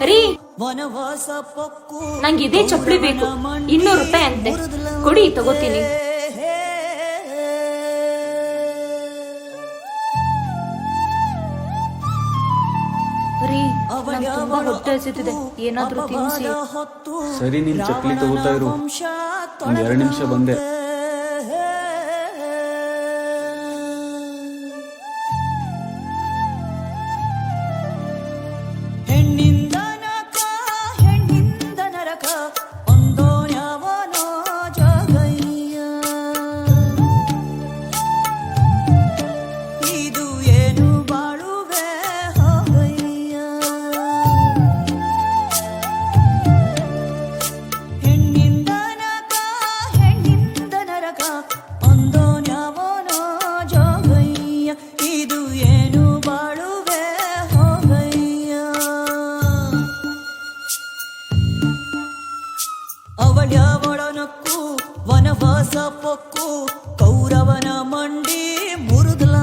ರೀ ನಂಗೆ ಇದೇ ಚಪ್ಪಲಿ ಬೇಕು, 200 ರೂಪಾಯಿ ಅಂತೆ, ಕೊಡಿ ತಗೋತೀನಿ. ರೀ ನಂಗೆ ತುಂಬಾ ಹೊಟ್ಟೆ ಹಸಿತಿದೆ, ಏನಾದ್ರೂ ತಿನ್ನಿಸಿ. ಸರಿ, ನೀನ್ ಚಪ್ಪಲಿ ತಗೋತಾ ಇರು, 2 ನಿಮಿಷ ಬಂದೆ. ಅವಳ್ಯವಳನಕ್ಕೂ ವನವಾಸ ಪೊಕ್ಕು ಕೌರವನ ಮಂಡಿ ಮುರುದಲ